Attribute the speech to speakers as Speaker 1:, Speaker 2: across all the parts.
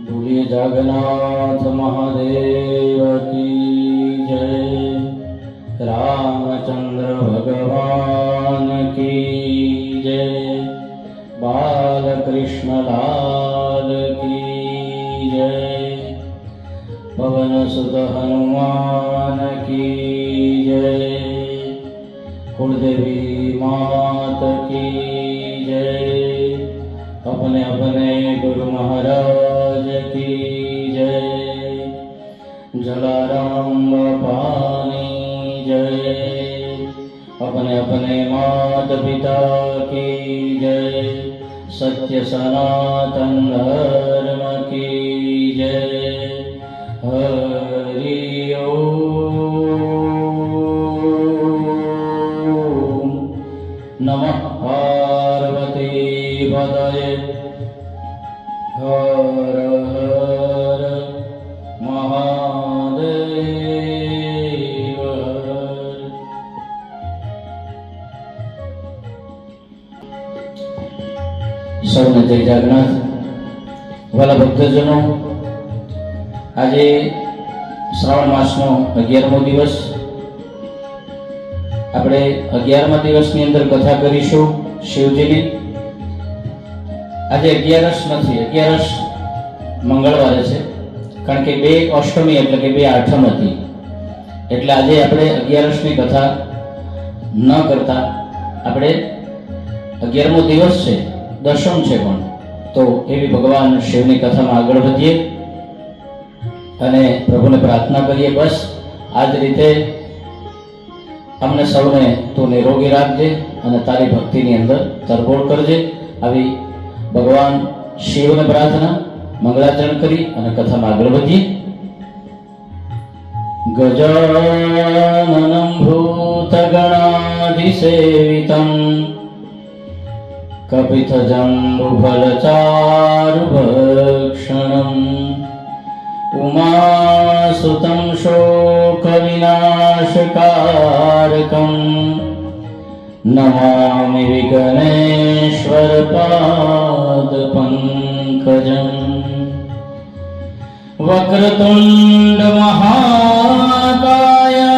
Speaker 1: बोलिए जगन्नाथ महादेव की जय। रामचंद्र भगवान की जय। बालकृष्ण लाल की जय। पवन सुत हनुमान की जय। कुलदेवी मात की जय। अपने अपने गुरु महाराज की जय। जलाराम पानी जय। अपने अपने माता पिता की जय। सत्य सनातन धर्म की जय। हरि ओम नमः पार्वती पतये। हर हर महादेव हर। સૌને જય જગન્નાથ। વાલા ભક્તજનો, આજે શ્રાવણ માસનો 11મો દિવસ। આપણે 11મા દિવસની અંદર કથા કરીશું શિવજીની। આજે 11 નથી, 11 મંગળવારે છે, કારણ કે 2 અષ્ટમી એટલે કે 2 આઠમ હતી, એટલે આજે આપણે 11ની કથા ન કરતા આપણે 11મો દિવસ છે, દશમ છે, પણ તો એવી ભગવાન શિવની કથામાં આગળ વધીએ અને પ્રભુને પ્રાર્થના કરીએ। બસ આ જ રીતે અમને સૌને તું નિરોગી રાખજે અને તારી ભક્તિની અંદર તરબોળ કરજે, આવી ભગવાન શિવને પ્રાર્થના મંગળાચરણ કરી અને કથામાં આગળ વધીએ। ગજાનનં ભૂતગણાધિસેવિતં કપિતજંબુફલચારુભક્ષણં ઉમાસુतं શોકવિનાશકારકં નમામિ વિઘ્નેશ્વર પાદપંકજં। વક્રતુંડ મહાકાય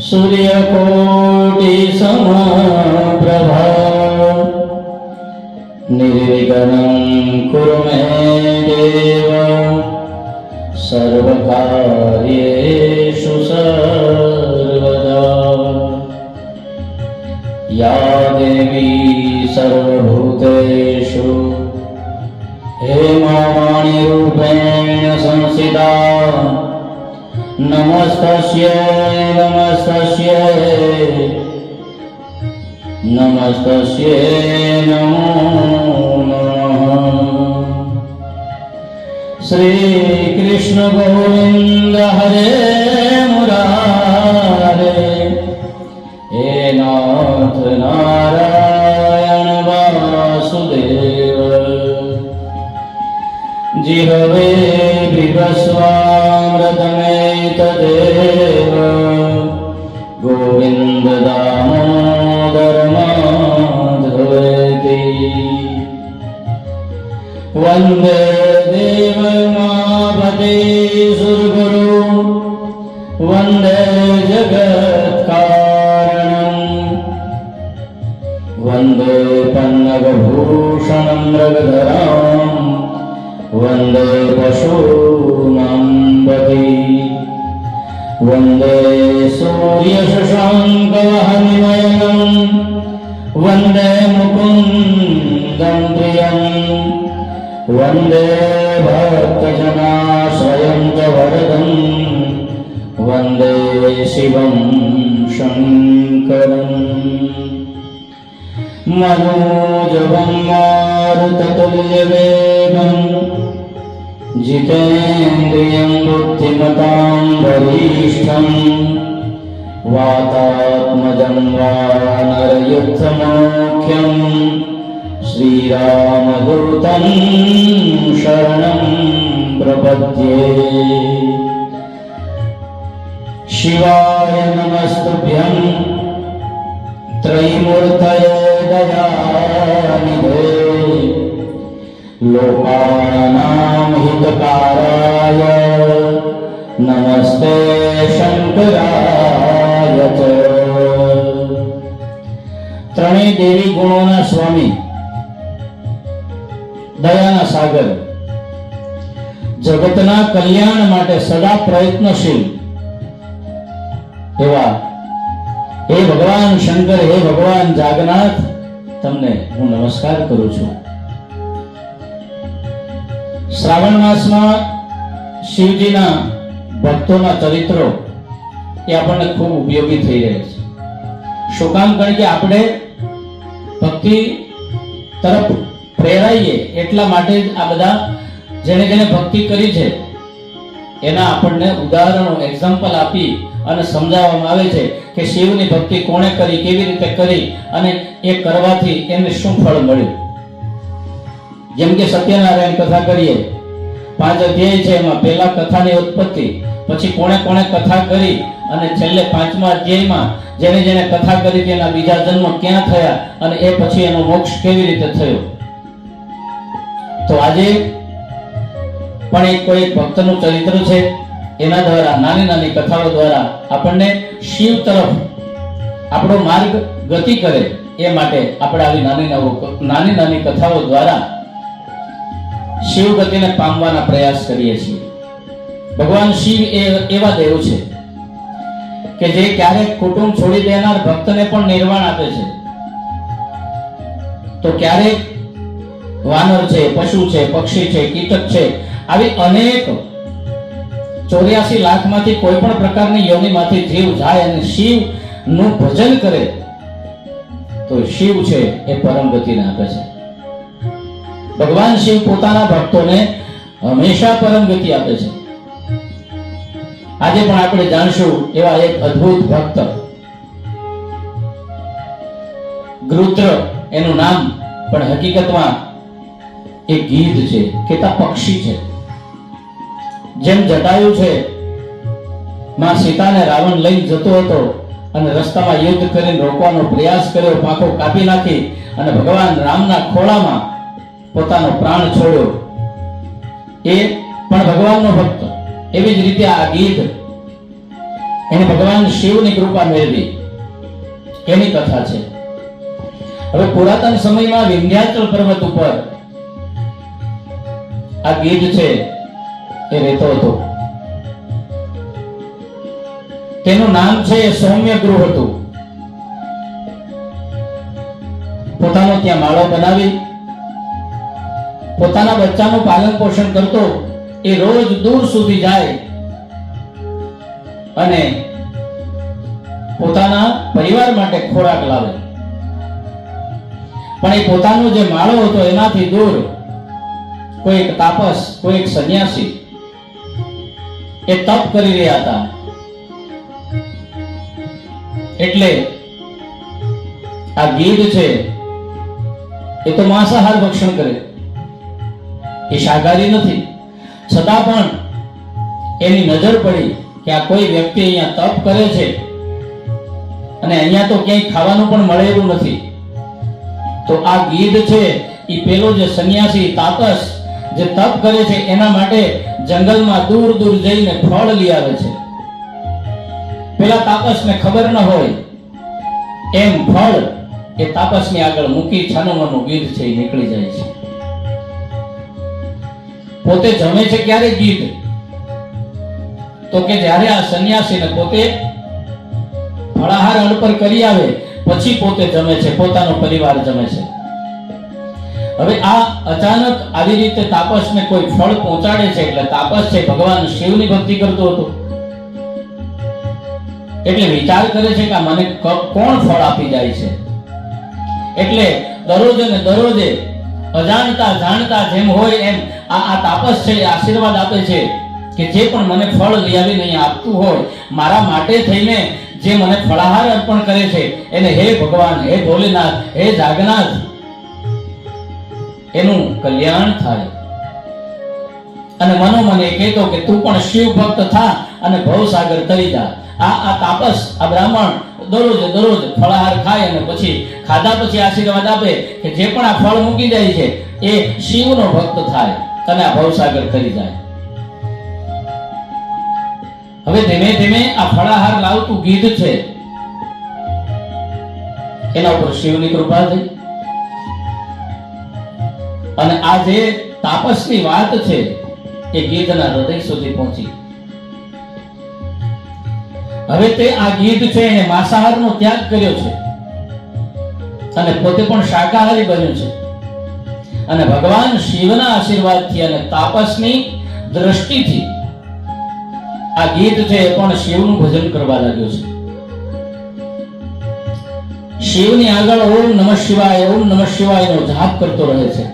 Speaker 1: સૂર્યકોટિ સમપ્રભા નિર્વિઘ્नं કુરુ મે દેવ સર્વકાર્યેષુ સર્વદા। या देवी सर्वभूतेषु हेमावाणी रूपेण संस्थिता नमस्तस्यै नमस्तस्यै नमस्तस्यै नमो नमः। श्री कृष्ण गोविंद हरे मुरारे हे नाथ नारायण वासुदेव। जिह्वे बिभस्वामृतमेतदेव गोविन्द दामोदर माधवेति। वन्दे देवमापते सुरगुरु वन्दे जगत्कारणं वन्दे पन्नगभूषणं मृगधरां वन्दे पशूनां पति वन्दे सूर्यशशाङ्कवहनिमयनं वन्दे मुकुन्दं प्रियं वन्दे भक्तजनाश्रयं च वरदं वन्दे शिवं शङ्करम्। मनोजवं मारुततुल्यवेगं जितेन्द्रियं बुद्धिमतां वरिष्ठं वातात्मजं वानरयुद्धमोख्यं श्रीरामदूतं शरणं प्रपद्ये। शिवाय नमस्तुभ्यं त्रयीमूर्तये दयानिधे લોકાનામ હિતકારાય નમસ્તે શંકરાય ચ. ત્રણેય દેવી ગુણોના સ્વામી, દયાના સાગર, જગતના કલ્યાણ માટે સદા પ્રયત્નશીલ એવા હે ભગવાન શંકર, હે ભગવાન જાગનાથ, તમને હું નમસ્કાર કરું છું. શ્રાવણ માસમાં શિવજીના ભક્તોના ચરિત્રો એ આપણને ખૂબ ઉપયોગી થઈ રહે છે. શું કામ? કારણ કે આપણે ભક્તિ તરફ પ્રેરાઈએ એટલા માટે જ આ બધા જેને જેને ભક્તિ કરી છે એના આપણને ઉદાહરણો, એક્ઝામ્પલ આપી અને સમજાવવામાં આવે છે કે શિવની ભક્તિ કોણે કરી, કેવી રીતે કરી અને એ કરવાથી એને શું ફળ મળ્યું. જેમ કે સત્યનારાયણ કથા કરીએ, 5 અધ્યાય છે, એમાં પહેલા કથાની ઉત્પત્તિ, પછી કોણે કોણે કથા કરી અને છેલ્લે 5મા અધ્યાયમાં જેને જેને કથા કરી તેના બીજા જન્મ ક્યાં થયા અને એ પછી એનો મોક્ષ કેવી રીતે થયો. તો આજે પણ એક કોઈ ભક્તનું ચરિત્ર છે, એના દ્વારા નાની નાની કથાઓ દ્વારા આપણને શિવ તરફ આપણો માર્ગ ગતિ કરે એ માટે આપણે આવી નાની નાની કથાઓ દ્વારા શિવ ગતિને પામવાના પ્રયાસ કરીએ છીએ. ભગવાન શિવ એવા દેવ છે કે જે ક્યારેક કુટુંબ છોડી દેનાર ભક્તને પણ નિર્વાણ આપે છે, તો ક્યારેક વાનર છે, પશુ છે, પક્ષી છે, કીટક છે, આવી અનેક 84 લાખમાંથી કોઈ પણ પ્રકારની યોનિમાંથી જીવ જાય અને શિવ નું ભજન કરે તો શિવ છે એ પરમ ગતિને આપે છે. ભગવાન શિવ પોતાના ભક્તોને હંમેશા પરમ ગતિ આપે છે. આજે પણ આપણે જાણશું એવા એક અદ્ભુત ભક્ત, ગરુદ્ર એનું નામ, પણ હકીકતમાં એ ગીધ છે, કેતા પક્ષી છે. જેમ જટાયુ છે માં સીતાને રાવણ લઈ જતો હતો અને રસ્તામાં યુદ્ધ કરીને રોકવાનો પ્રયાસ કર્યો, પાંખો કાપી નાખી અને ભગવાન રામના ખોળામાં પોતાનો પ્રાણ છોડ્યો, એ પણ ભગવાનનો ભક્ત. એવી જ રીતે આ ગીધ એને ભગવાન શિવની કૃપા મેળવી, એની કથા છે. હવે પુરાતન સમયમાં વિંધ્યાચલ પર્વત ઉપર આ ગીધ છે એ રહેતો હતો. તેનું નામ છે સૌમ્ય ગૃહ હતું. પોતાનો ત્યાં માળો બનાવી પોતાના બચ્ચાનું પાલન પોષણ કરતો. એ રોજ દૂર સુધી જાય અને પોતાના પરિવાર માટે ખોરાક લાવે, પણ એ પોતાનો જે માળો હતો એનાથી દૂર કોઈ એક તાપસ, કોઈ એક સંન્યાસી એ તપ કરી રહ્યા હતા. એટલે આ ગીધ છે એ તો માંસાહાર ભક્ષણ કરે, એ શાકાહારી નથી. છતાં પણ એની નજર પડી કે આ કોઈ વ્યક્તિ અહીંયા તપ કરે છે અને અહીંયા તો ક્યાંય ખાવાનું પણ મળે એવું નથી. તો આ ગીધ છે એ પેલો જે સંન્યાસી તાપસ જે તપ કરે છે એના માટે જંગલમાં દૂર દૂર જઈને ફળ લઈ આવે છે. પેલા તાપસને ખબર ન હોય એમ ફળ એ તાપસની આગળ મૂકી છાનોમાનો ગીધ છે એ નીકળી જાય છે. પોતે જમે છે ક્યારે ગીધ? તો કે જ્યારે આ સંન્યાસીને પોતે ફળાહાર અડપર કરી આવે પછી પોતે જમે છે, પોતાનો પરિવાર જમે છે. હવે આ અચાનક આવી રીતે તાપસને કોઈ ફળ પહોંચાડે છે, એટલે તાપસ છે ભગવાન શિવની ભક્તિ કરતો હતો, એટલે વિચાર કરે છે કે મને કોણ ફળ આપી જાય છે. એટલે દરરોજ ને દરરોજે અજાણતા જાણતા જેમ હોય એમ આ તાપસ છે આશીર્વાદ આપે છે કે જે પણ મને ફળ લઈ આવીને અહીંયા આપતું હોય, મારા માટે થઈને જે મને ફળાહાર અર્પણ કરે છે એને હે ભગવાન, હે ભોલેનાથ, હે જાગનાથ, એનું કલ્યાણ થાય. અને મનોમન એ કહેતો કે તું પણ શિવ ભક્ત થા અને ભવસાગર તરી જા. આ તાપસ, આ બ્રાહ્મણ દરરોજ ફળાહાર ખાય અને પછી ખાધા પછી આશીર્વાદ આપે કે જે પણ આ ફળ મૂકી જાય છે એ શિવનો ભક્ત થાય અને આ ભવસાગર તરી જાય. હવે ધીમે ધીમે આ ફળાહાર લાવતું ગીધ છે એના ઉપર શિવની કૃપા થઈ અને આ જે તાપસની વાત છે એ ગીધના હૃદય સુધી પહોંચી. હવે તે આ ગીધ છે એને માંસાહારનો ત્યાગ કર્યો છે અને પોતે પણ શાકાહારી બન્યો છે અને ભગવાન શિવના આશીર્વાદથી અને તાપસની દ્રષ્ટિથી આ ગીધ છે એ પણ શિવનું ભજન કરવા લાગ્યો છે. શિવની આગળ ઓમ નમઃ શિવાયનો જાપ કરતો રહે છે.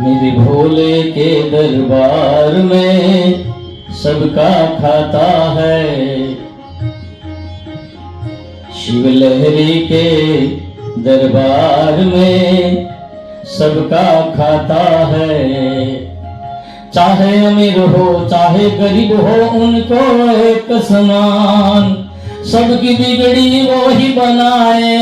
Speaker 1: मेरे भोले के दरबार में सबका खाता है, शिव लहरी के दरबार में सबका खाता है. चाहे अमीर हो चाहे गरीब हो उनको एक समान, सबकी बिगड़ी वो ही बनाए.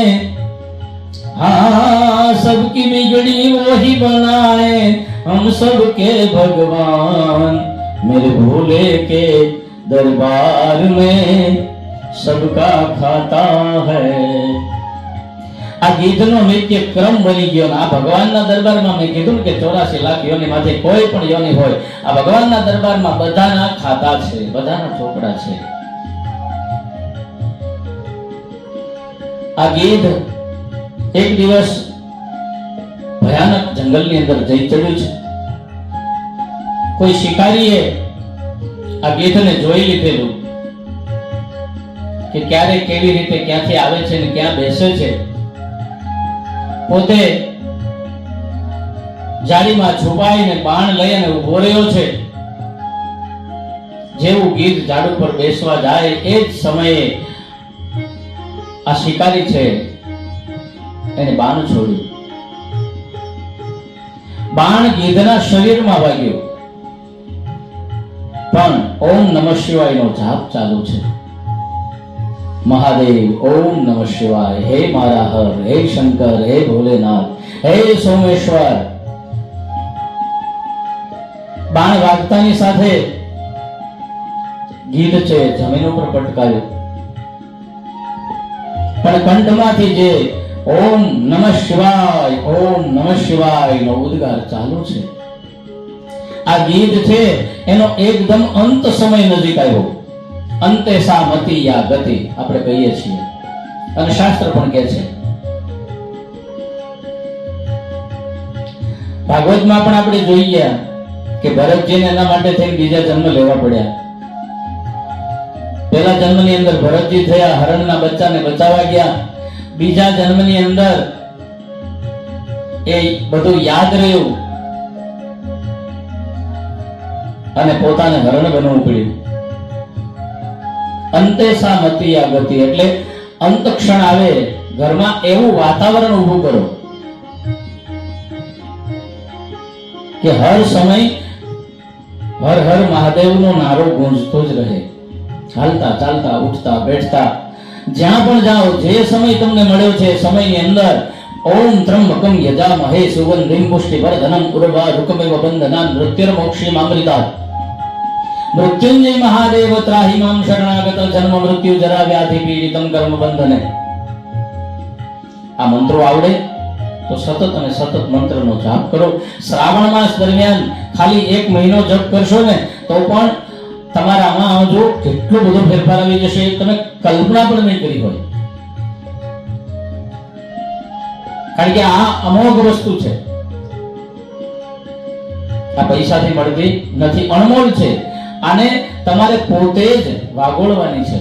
Speaker 1: हाँ सबकी बिगड़ी वो ही बनाए, हम सबके भगवान. मेरे भोले के दरबार में सबका खाता है. આ ગીતનો નિત્ય ક્રમ બની ગયો. આ ભગવાનના દરબારમાં મેં કીધું કે 84 લાખ યોની માંથી કોઈ પણ યોની હોય, આ ભગવાનના દરબારમાં બધાના ખાતા છે, બધાના ચોપડા છે. આ ગીત એક દિવસ ભયાનક જંગલની અંદર જઈ ચડ્યું છે. કોઈ શિકારીએ આ ગીધને જોઈ લીધેલું કે ક્યારે કેવી રીતે ક્યાંથી આવે છે ને ક્યાં બેસે છે. પોતે જાળીમાં છુપાઈને બાણ લઈ અને ઉભો રહ્યો છે. જેવું ગીધ ઝાડ ઉપર બેસવા જાય એ જ સમયે આ શિકારી છે એને બાણ છોડ્યું. બાણ ગીધના શરીરમાં વાગ્યો, પણ ઓમ નમઃ શિવાયનો જાપ ચાલુ છે. મહાદેવ ઓમ નમઃ શિવાય, હે મારા હર, હે શંકર, હે ભોલેનાથ, હે સોમેશ્વર. બાણ વાગતાની સાથે ગીધ છે જમીન ઉપર પટકાયો, પણ કંઠમાંથી જે ઓમ નમઃ શિવાય નો ઉદ્ગાર ચાલુ છે. આ ગીત છે એનો એકદમ અંત સમય નજીક આવ્યો. અંતે સા મતિ યા ગતિ આપણે કહીએ છીએ અને શાસ્ત્ર પણ કહે છે. ભાગવતમાં પણ આપણે જોઈએ કે ભરતજીને એના માટે થઈ બીજા જન્મ લેવા પડ્યા. પહેલા જન્મની અંદર ભરતજી થયા, હરણના બચ્ચાને બચાવવા ગયા. બીજા જન્મની અંદર એ બધું યાદ રહ્યું અને પોતાને હરણ બનવું પડ્યું. અંતે સા મતિ યા ગતિ એટલે અંત ક્ષણ આવે, ઘરમાં એવું વાતાવરણ ઊભું કરો કે હર સમય હર હર મહાદેવનો નારો ગુંજતો જ રહે. ચાલતા ચાલતા ઉઠતા બેઠતા જ્યાં પણ જાઓ, જે સમય તમને મળ્યો છે સમયની અંદર ઓમ ત્રંબકમ યજામહે સુગંધિમ પુષ્ટિવર્ધનમ ઉર્વારુકમિવ બંધનાન મૃત્યુર્મોક્ષીમામૃતાत्. મૃત્યુંજય મહાદેવ ત્રાહિ મામ શરણાગત જન્મ મૃત્યુ જરા વ્યાધિ પીડિતમ કર્મ બંધને. આ મંત્રો આવડે તો સતત અને સતત મંત્રનો જાપ કરો. શ્રાવણ માસ દરમિયાન ખાલી 1 મહિનો જપ કરશો ને તો પણ તમારામાં જો કેટલો બધો ફેરફાર આવી જશે તમે કલ્પના પણ નહીં કરી હોય. કારણ કે આ અમોઘ વસ્તુ છે, આ પૈસાથી મળતી નથી, અણમોલ છે. આને તમારે પોતે જ વાગોળવાની છે.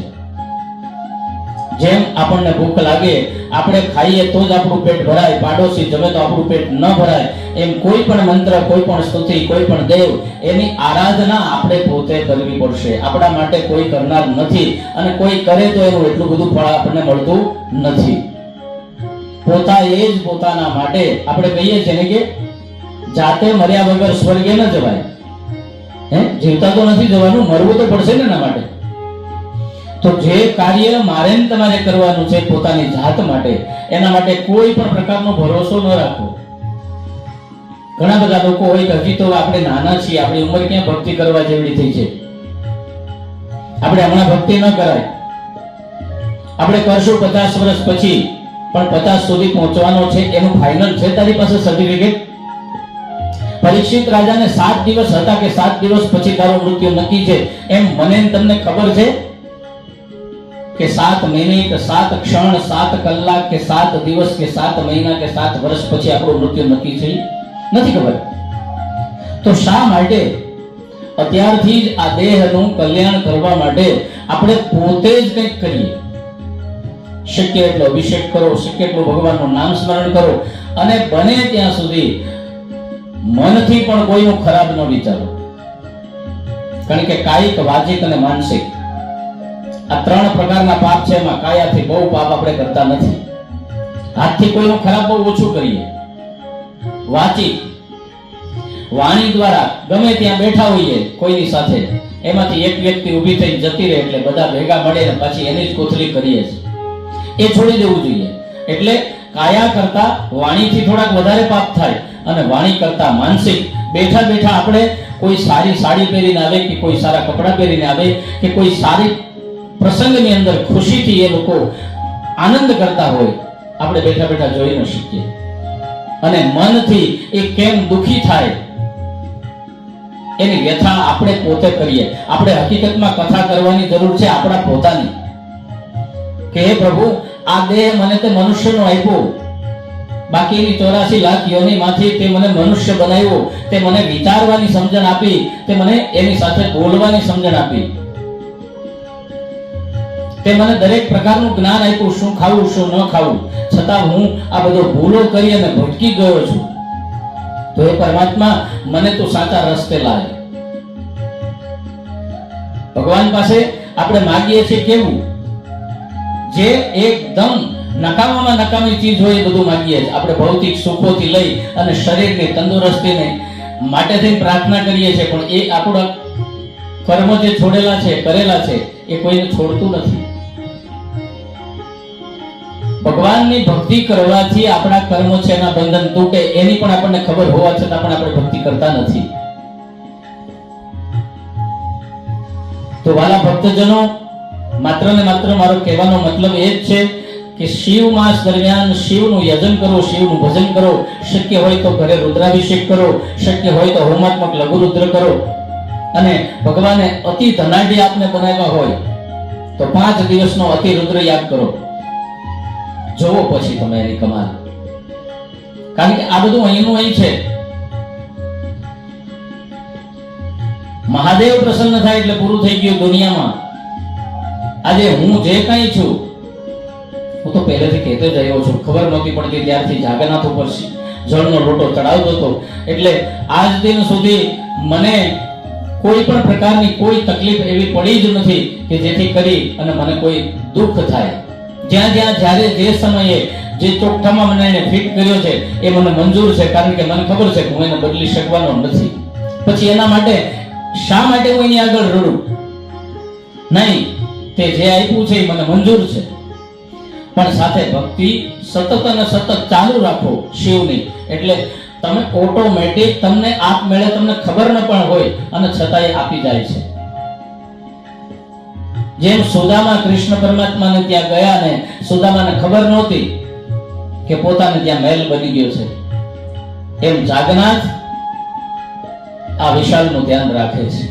Speaker 1: જેમ આપણને ભૂખ લાગે, આપણે ખાઈએ તો જ આપણું પેટ ભરાય, પાડોશી જમે તો આપણું પેટ ન ભરાય, એમ કોઈ પણ મંત્ર, કોઈ પણ સ્તુતિ, કોઈ પણ દેવ, એની આરાધના આપણે પોતે કરવી પડશે. આપણા માટે કોઈ કરનાર નથી અને કોઈ કરે તો એનું એટલું બધું ફળ આપણને મળતું નથી. પોતાએ જ પોતાના માટે આપણે કહીએ છીએ ને કે જાતે મર્યા વગર સ્વર્ગે ન જવાય. જીવતા તો નથી જવાનું, મરવું તો પડશે ને એના માટે. તો જે કાર્ય મારે ને તમારે કરવાનું છે પોતાની જાત માટે, એના માટે કોઈ પણ પ્રકારનો ભરોસો ન રાખો. ઘણા બધા લોકો હોય કે હજી તો આપણે નાના છીએ, આપણી ઉંમર ક્યાં ભક્તિ કરવા જેવડી થઈ છે, આપણે હમણાં ભક્તિ ન કરાય, આપણે કરશું 50 વર્ષ પછી, પણ 50 સુધી પહોંચવાનો છે એનું ફાઇનલ છે તારી પાસે સર્ટિફિકેટ? પરીક્ષિત રાજાને 7 દિવસ હતા કે 7 દિવસ પછી તારું મૃત્યુ નક્કી છે, એમ મને તમને ખબર છે કે 7 મિનિટ, 7 ક્ષણ, 7 કલાક કે 7 દિવસ કે 7 મહિના કે 7 વર્ષ પછી આપણું મૃત્યુ નક્કી છે? નથી ખબર. તો શા માટે અત્યારથી જ આ દેહનું કલ્યાણ કરવા માટે આપણે પોતે જ કંઈક કરીએ? શક્ય એટલો અભિષેક કરો, શક્ય એટલું ભગવાનનું નામ સ્મરણ કરો, અને બને ત્યાં સુધી મનથી પણ કોઈનું ખરાબ ન વિચારો. કારણ કે કાયિક, વાચિક અને માનસિક આ 3 પ્રકારના પાપ છે. એમાં કાયાથી બહુ પાપ આપણે કરતા નથી. હાથથી કોઈનું ખરાબ બહુ ઓછું કરીએ. વાચિક, વાણી દ્વારા ગમે ત્યાં બેઠા હોઈએ કોઈની સાથે, એમાંથી એક વ્યક્તિ ઊભી થઈ જતી રહે એટલે બધા ભેગા મળે ને પાછી એની જ કોથળી કરીએ છીએ, એ છોડી દેવું જોઈએ. એટલે કાયા કરતા વાણીથી થોડાક વધારે પાપ થાય, અને વાણી કરતા માનસિક. બેઠા બેઠા આપણે કોઈ સારી સાડી પહેરીને આવે કે કોઈ સારા કપડાં પહેરીને આવે કે કોઈ સારી પ્રસંગની અંદર ખુશીથી એ લોકો આનંદ કરતા હોય, આપણે બેઠા બેઠા જોઈ ન શકીએ. અને મનથી એ કેમ દુખી થાય એની વ્યથા આપણે પોતે કરીએ. આપણે હકીકતમાં કથા કરવાની જરૂર છે આપણા પોતાની, કે હે પ્રભુ, આ દેહ મને તે મનુષ્યનો આપ્યો, બાકીની 84 લાખ યોનિમાંથી તે મને મનુષ્ય બનાવ્યો, તે મને વિચારવાની સમજણ આપી, તે મને એની સાથે બોલવાની સમજણ આપી, તે મને દરેક પ્રકારનું જ્ઞાન આપ્યું, શું ખાવું શું ન ખાવું, છતાં હું આ બધો ભૂલો કરી અને ભટકી ગયો છું. તો એ પરમાત્મા મને તો સાચા રસ્તે લાવે. ભગવાન પાસે આપણે માંગીએ છીએ કેવું? જે એકદમ નકામામાં નકામી ચીજ હોય એ બધું માંગીએ છીએ. આપણે ભૌતિક સુખોથી લઈ અને શરીરની તંદુરસ્તીને માટે થઈને પ્રાર્થના કરીએ છીએ, પણ એ આપણા કર્મ જે છોડેલા છે, કરેલા છે, એ કોઈને છોડતું નથી. ભગવાનની ભક્તિ કરવાથી આપણા કર્મો છે એના બંધન તૂટે, એની પણ આપણને ખબર હોવા છતાં પણ આપણે ભક્તિ કરતા નથી. તો વાલા ભક્તજનો, માત્ર ને માત્ર મારો કહેવાનો મતલબ એ જ છે કે શિવ માસ દરમિયાન શિવનું યજન કરો, શિવનું ભજન કરો. શક્ય હોય તો ઘરે રુદ્રાભિષેક કરો, શક્ય હોય તો હોમાત્મક લઘુરુદ્ર કરો, અને ભગવાને અતિ ધનાઢ્ય આપને બનાવ્યા હોય તો 5 દિવસનો અતિ રુદ્ર યાગ કરો. જોવો પછી તમે એની કમાલ. કારણ કે આ બધું અહીંનું અહીં છે. મહાદેવ પ્રસન્ન થાય એટલે પૂરું થઈ ગયું દુનિયામાં. આજે હું જે કંઈ છું, હું તો પહેલેથી કહેતો જ આવ્યો છું, ખબર નહોતી પડતી ત્યારથી જાગન્નાથ ઉપર જળનો લોટો ચડાવતો હતો. એટલે આજ દિન સુધી મને કોઈ પણ પ્રકારની કોઈ તકલીફ એવી પડી જ નથી કે જેથી કરી અને મને કોઈ દુઃખ થાય. જ્યાં જ્યાં જ્યારે જે સમયે જે ચોકઠામાં મને એને ફિટ કર્યો છે એ મને મંજૂર છે, કારણ કે મને ખબર છે કે હું એને બદલી શકવાનો નથી. પછી એના માટે શા માટે હું એની આગળ રડું? નહીં, તે જે આપ્યું છે એ મને મંજૂર છે. પણ સાથે ભક્તિ સતત અને સતત ચાલુ રાખો શિવની, એટલે તમે ઓટોમેટિક તમને આપમેળે તમને ખબર ન પણ હોય અને છતાંય આપી જાય છે. જેમ સુદામા કૃષ્ણ પરમાત્માને ત્યાં ગયા ને સુદામાને ખબર નહોતી કે પોતાને ત્યાં મહેલ બની ગયો છે, એમ જાગન્નાથ આ વિશાલનું ધ્યાન રાખે છે.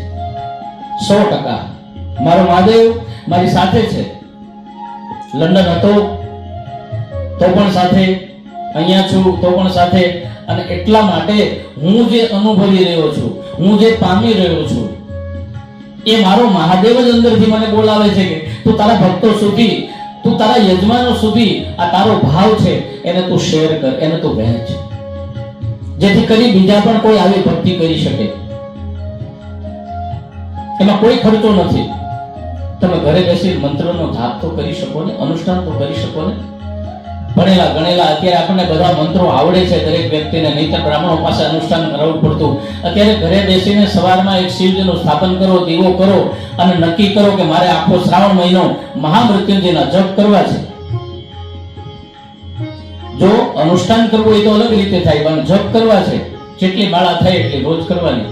Speaker 1: 100% મારો મહાદેવ મારી સાથે છે. લંડન હતો તો પણ સાથે, અહીંયા છું તો પણ સાથે. અને એટલા માટે હું જે અનુભવી રહ્યો છું, હું જે પામી રહ્યો છું, એ મારો મહાદેવ જ અંદરથી મને બોલાવે છે કે તું તારા ભક્તો સુધી, તું તારા યજમાનો સુધી આ તારો ભાવ છે એને તું શેર કર, એને તું વહેંચ, જેથી કરી બીજા પણ કોઈ આવી ભક્તિ કરી શકે. એમાં કોઈ ખર્ચો નથી. તમે ઘરે બેસી મંત્રનો જાપ તો કરી શકો ને, અનુષ્ઠાન તો કરી શકો ને. ભણેલા ગણેલા, અત્યારે આપણને બધા મંત્રો આવડે છે દરેક વ્યક્તિને, નહીંતર બ્રાહ્મણો પાસે અનુષ્ઠાન કરાવવું પડતું. અત્યારે ઘરે બેસીને સવારમાં એક શિવજીનું સ્થાપન કરો, દીવો કરો અને નક્કી કરો કે મારે આખો શ્રાવણ મહિનો મહામૃત્યુંજયના જપ કરવા છે. જો અનુષ્ઠાન કરવું હોય તો અલગ રીતે થાય, પણ જપ કરવા છે જેટલી માળા થાય એટલી રોજ કરવાની.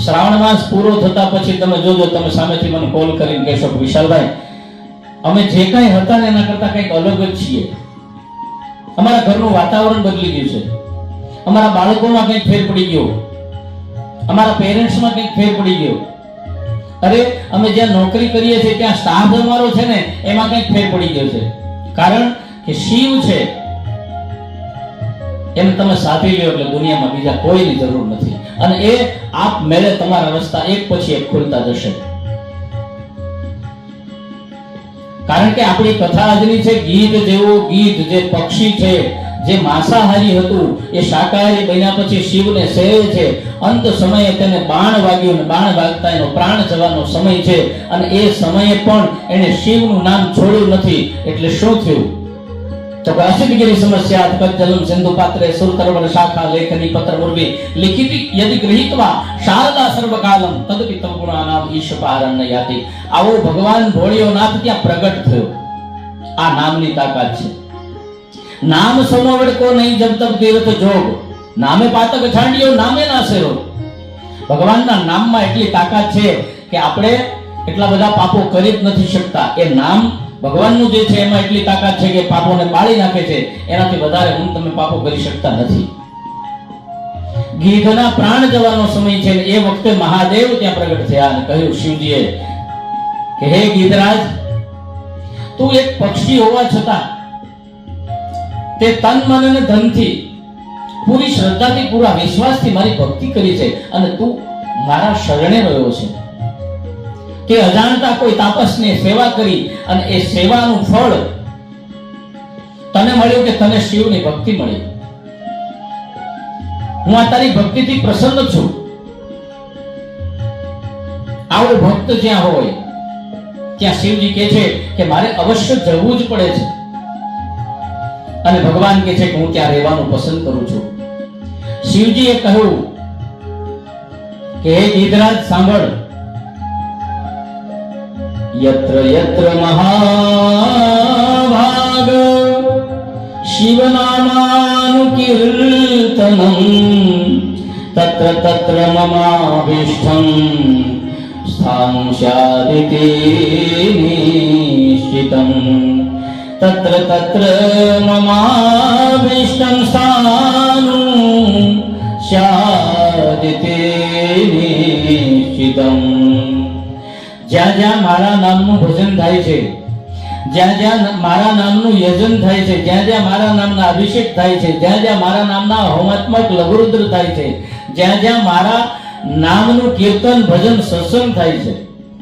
Speaker 1: શ્રાવણ માસ પૂરો થતા પછી તમે જોજો, તમે સામેથી મને કોલ કરીને કહેશો કે વિશાલભાઈ, અમે જે કંઈ હતા ને એના કરતા કંઈક અલગ જ છીએ. અમારા ઘરનું વાતાવરણ બદલી ગયું છે, અમારા બાળકોમાં કંઈક ફેર પડી ગયો, અમારા પેરેન્ટ્સમાં કંઈક ફેર પડી ગયો. અરે અમે જ્યાં નોકરી કરીએ છીએ ત્યાં સ્ટાફ અમારો છે ને એમાં કંઈક ફેર પડી ગયો છે. કારણ કે શિવ છે એને તમે સાધી લ્યો એટલે દુનિયામાં બીજા કોઈની જરૂર નથી, અને એ આપ મેળે તમારા રસ્તા એક પછી એક ખુલતા જશે. કારણ કે આપણી કથા આજની છે ગીધ જેવું ગીધ, જે પક્ષી છે, જે માંસાહારી હતું એ શાકાહારી બન્યા પછી શિવને સેવે છે. અંત સમયે તેને બાણ વાગ્યું અને બાણ વાગતા એનો પ્રાણ જવાનો સમય છે, અને એ સમયે પણ એને શિવનું નામ છોડ્યું નથી. એટલે શું થયું? તો અસિદ્ધગીરી સમસ્યા તત્જલમ સિંધુ પાત્રે સુરતરવર શાખા લેખની પત્ર મુર્વી લિખિતિ યદિ ગૃહીત્વા શારદા સર્વકાલમ તદપિ તમ ગુણાનામ ઈશ પારણ્ય યાતિ. આવો ભગવાન ભોળિયોનાથ ત્યાં પ્રગટ થયો. આ નામની તાકાત છે. નામ સમવડ કો નહીં જબ તબ તીર્થ જોગ, નામે પાતક છાંડિયો નામે નાસે રોગ. ભગવાનના નામમાં એટલી તાકાત છે કે આપણે એટલા બધા પાપો કરી જ નથી શકતા. એ નામ ભગવાનનું જે છે એમાં એટલી તાકાત છે કે પાપોને બાળી નાખે છે. એનાથી વધારે હું તમે પાપો કરી શકતા નથી. ગીધના પ્રાણ જવાનો સમય છે ને એ વખતે મહાદેવ ત્યાં પ્રગટ થયા અને કહ્યું શિવજીએ કે હે ગીધરાજ, તું એક પક્ષી હોવા છતાં તે તન મન અને ધનથી પૂરી શ્રદ્ધાથી પૂરા વિશ્વાસથી મારી ભક્તિ કરી છે, અને તું મારા શરણે રહ્યો છે. કે અજાણતા કોઈ તાપસની સેવા કરી અને એ સેવાનું ફળ તને મળ્યું કે તને શિવની ભક્તિ મળી. હું આ તારી ભક્તિથી પ્રસન્ન છું. આવો ભક્ત જ્યાં હોય ત્યાં શિવજી કહે છે કે મારે અવશ્ય જવું જ પડે છે, અને ભગવાન કહે છે કે હું ત્યાં રહેવાનું પસંદ કરું છું. શિવજીએ કહ્યું કે હે ગીધરાજ સાંભળ, यत्र यत्र महाभाग शिवनामानुकीर्तनं तत्र तत्र ममाभीष्टं स्थानं स्यादिति निश्चितं. तत्र तत्र ममाभीष्टं स्थानं स्यादिति निश्चितं. જ્યાં જ્યાં મારા નામનું ભજન થાય છે, જ્યાં જ્યાં મારા નામનું યજન થાય છે, જ્યાં જ્યાં મારા નામના અભિષેક થાય છે, જ્યાં જ્યાં મારા નામના હોમાત્મક લઘુરુદ્ર થાય છે, જ્યાં જ્યાં મારા નામનું કીર્તન ભજન સત્સંગ થાય છે,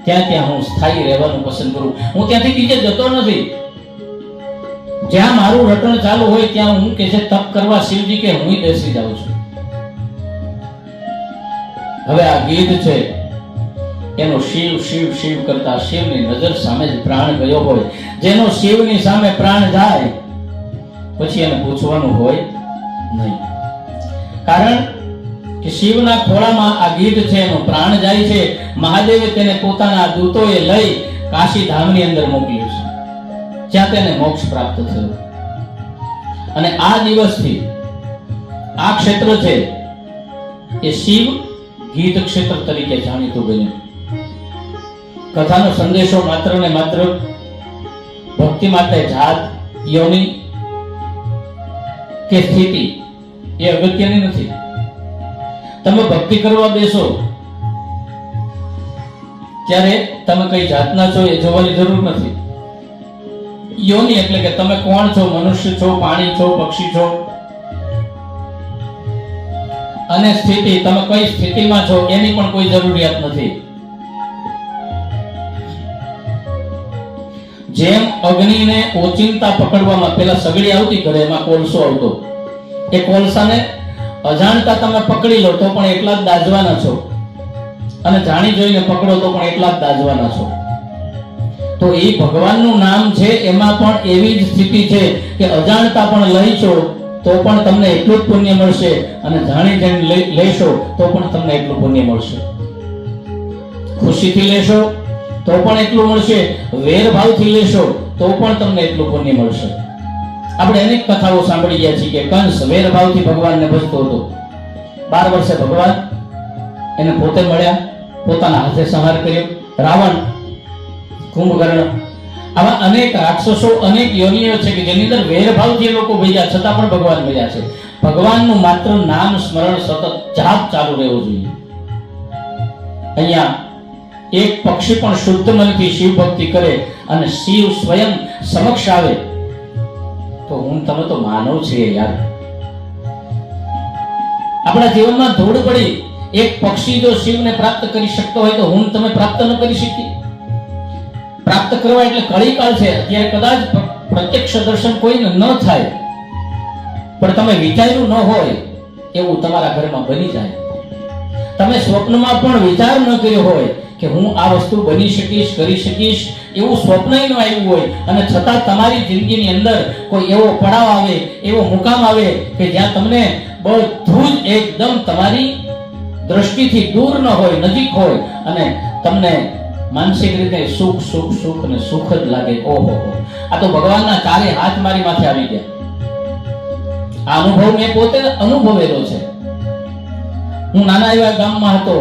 Speaker 1: ત્યાં ત્યાં હું સ્થાયી રહેવાનું પસંદ કરું. હું ત્યાંથી બીજે જતો નથી. જ્યાં મારું રટણ ચાલુ હોય ત્યાં હું કે છે તપ કરવા શિવજી કે હું બેસી જાઉં છું. હવે આ ગીત છે એનો શિવ શિવ શિવ કરતા શિવની નજર સામે જ પ્રાણ ગયો હોય. જેનો શિવની સામે પ્રાણ જાય પછી એને પૂછવાનું હોય નહીં. કારણ કે શિવના ખોળામાં આ ગીત છે, એનો પ્રાણ જાય છે. મહાદેવે તેને પોતાના દૂતોએ લઈ કાશી ધામની અંદર મોકલ્યું છે, જ્યાં તેને મોક્ષ પ્રાપ્ત થયો. અને આ દિવસથી આ ક્ષેત્ર છે એ શિવ ગીત ક્ષેત્ર તરીકે જાણીતું બન્યું. કથાનો સંદેશો માત્ર ને માત્ર ભક્તિ માટે જાત, યોની કે સ્થિતિ એ અગત્યની નથી. તમે ભક્તિ કરવા બેસો ત્યારે તમે કઈ જાતના છો એ જોવાની જરૂર નથી. યોની એટલે કે તમે કોણ છો, મનુષ્ય છો, પ્રાણી છો, પક્ષી છો. અને સ્થિતિ, તમે કઈ સ્થિતિમાં છો એની પણ કોઈ જરૂરિયાત નથી. જેમ અગ્નિને ઓચિંતા પકડવામાં પેલા સગડી આવતી ઘરે, એમાં કોલસો આવતો, એ કોલસાને અજાણતા તમે પકડી લો તો પણ એટલા જ દાઝવાના છો, અને જાણી જોઈને પકડો તો પણ એટલા જ દાઝવાના છો. તો એ ભગવાનનું નામ છે એમાં પણ એવી જ સ્થિતિ છે કે અજાણતા પણ લઈશો તો પણ તમને એટલું જ પુણ્ય મળશે, અને જાણી જાણી લેશો તો પણ તમને એટલું પુણ્ય મળશે. ખુશીથી લેશો તો પણ એટલું મળશે, વેરભાવથી લેશો તો પણ તમને એટલું પુણ્ય મળશે. આપણે અનેક કથાઓ સાંભળી ગયા છીએ કે કંસ વેરભાવથી ભગવાનને ભજતો હતો. 12 વર્ષે ભગવાન એને પોતે મળ્યા, પોતાના હાથે સંહાર કર્યો. રાવણ, કુંભકર્ણ, આવા અનેક રાક્ષસો, અનેક યોનિઓ છે કે જેની અંદર વેરભાવથી લોકો ભજ્યા છતાં પણ ભગવાન મળ્યા છે. ભગવાનનું માત્ર નામ સ્મરણ સતત જાપ ચાલુ રહેવું જોઈએ. અહીંયા એક પક્ષી પણ શુદ્ધ મનથી શિવ ભક્તિ કરે અને શિવ સ્વયં સમક્ષ આવે તો હું તમે તો માનવ છીએ યાર. આપણા જીવનમાં ધૂળ પડી એક પક્ષી જો શિવને પ્રાપ્ત કરી શકતો હોય તો હું તમે પ્રાપ્ત ન કરી શકીએ? પ્રાપ્ત કરવા એટલે કળીકાળ છે. અત્યારે કદાચ પ્રત્યક્ષ દર્શન કોઈને ન થાય, પણ તમે વિચાર્યું ન હોય એવું તમારા ઘરમાં બની જાય. તમે સ્વપ્નમાં પણ વિચાર ન કર્યો હોય કે હું આ વસ્તુ બની શકીશ, કરી શકીશ, એવું સ્વપ્ન ન આવ્યું હોય, અને છતાં તમારી જિંદગીની અંદર કોઈ એવો પડાવ આવે, એવો મુકામ આવે કે જ્યાં તમને બધું જ એકદમ તમારી દ્રષ્ટિથી દૂર ન હોય, નજીક હોય, અને તમને માનસિક રીતે સુખ સુખ સુખ અને સુખ જ લાગે. ઓહો, આ તો ભગવાનના ચારે હાથ મારી માથે આવી ગયા. આ અનુભવ મેં પોતે અનુભવેલો છે. હું નાના એવા ગામમાં હતો,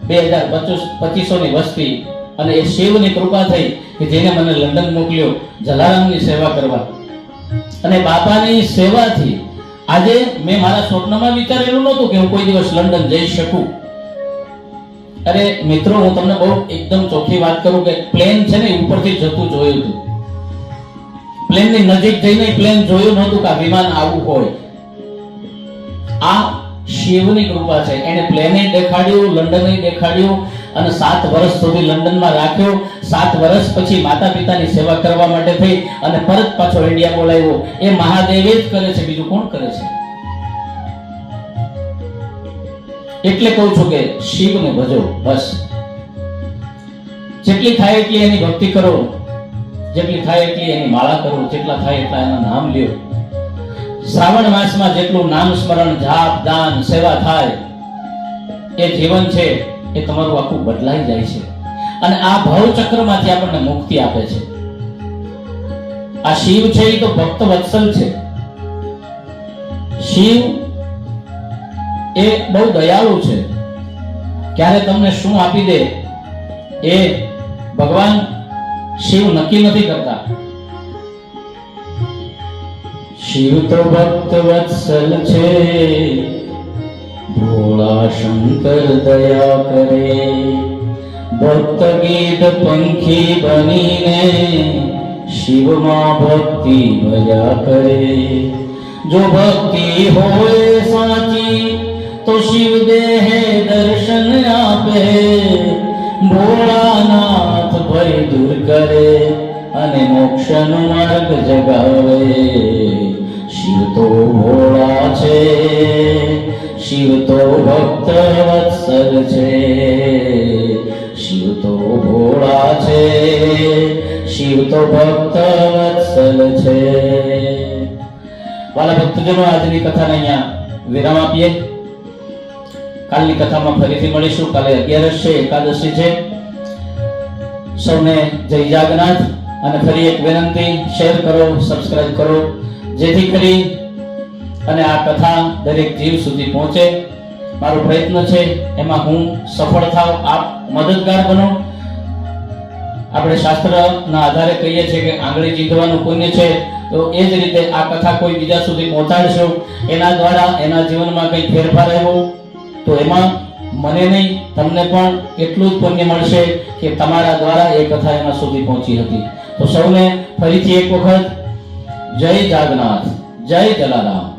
Speaker 1: 2500 ની વસ્તી, અને એ શિવની કૃપા થઈ કે જેને મને લંડન મોકલ્યો જલારામની સેવા કરવા. અને બાપાની સેવાથી આજે મેં મારા સ્વપ્નમાં વિચારેલું નહોતું કે હું કોઈ દિવસ લંડન જઈ શકું. અરે મિત્રો, હું તમને બહુ એકદમ ચોખ્ખી વાત કરું કે પ્લેન છે ને ઉપરથી જતું જોયું હતું. પ્લેનની નજીક જઈને પ્લેન જોયું નહોતું કે આ વિમાન આવું હોય. આ શિવની કૃપા છે. એને પ્લેને દેખાડ્યું, લંડને દેખાડ્યું, અને 7 વર્ષ સુધી લંડનમાં રાખ્યો. 7 વર્ષ પછી માતા પિતાની સેવા કરવા માટે થઈ અને પરત પાછો ઇન્ડિયા બોલાવ્યો. એ મહાદેવે જ કરે છે, બીજું કોણ કરે છે? એટલે કહું છું કે શિવને ભજો બસ. જેટલી થાય એટલી એની ભક્તિ કરો, જેટલી થાય એટલી એની માળા કરો, જેટલા થાય એટલા એના નામ લ્યો. શ્રાવણ માસમાં જેટલું નામ સ્મરણ, જાપ, દાન, સેવા થાય એ જીવન છે એ તમારું આખું બદલાઈ જાય છે, અને આ ભવ ચક્રમાંથી આપણને મુક્તિ આપે છે. આ શિવ છે એ તો ભક્ત વત્સલ છે. શિવ એ બહુ દયાળુ છે. ક્યારે તમને શું આપી દે એ ભગવાન શિવ નક્કી નથી કરતા. શિવ તો ભક્ત વત્સલ છે, ભોળા શંકર દયા કરે. ભક્ત ગીત પંખી બનીને શિવમાં ભક્તિ ભજા કરે. જો ભક્તિ હોય સાચી તો શિવ દેહે દર્શન આપે. ભોળાનાથ ભય દૂર કરે અને મોક્ષનો માર્ગ જગાવે. શિવ તો ભોળા છે, શિવ તો ભક્ત વત્સલ છે. શિવ તો ભોળા છે, શિવ તો ભક્ત વત્સલ છે. વાલા ભક્તજનો, આજની કથાને અહીંયા વિરામ આપીએ. કાલની કથામાં ફરીથી મળીશું. કાલે 11 છે, એકાદશી છે. સૌને જય જાગનાથ. અને ફરી એક વિનંતી, શેર કરો, સબસ્ક્રાઇબ કરો, જેથી કરી અને આ કથા દરેક જીવ સુધી પહોંચે. મારો પ્રયત્ન છે એમાં હું સફળ થાવ, આપ મદદગાર બનો. આપણે શાસ્ત્રના આધારે કહીએ છીએ કે આંગળી ચીંધવાનું પુણ્ય છે, તો એ જ રીતે આ કથા કોઈ બીજા સુધી પહોંચાડશો, એના દ્વારા એના જીવનમાં કંઈ ફેરફાર આવ્યો તો એમાં મને નહીં તમને પણ એટલું જ પુણ્ય મળશે કે તમારા દ્વારા એ કથા એના સુધી પહોંચી હતી. તો સૌને ફરીથી એક વખત જય જાગનાથ, જય જલારામ.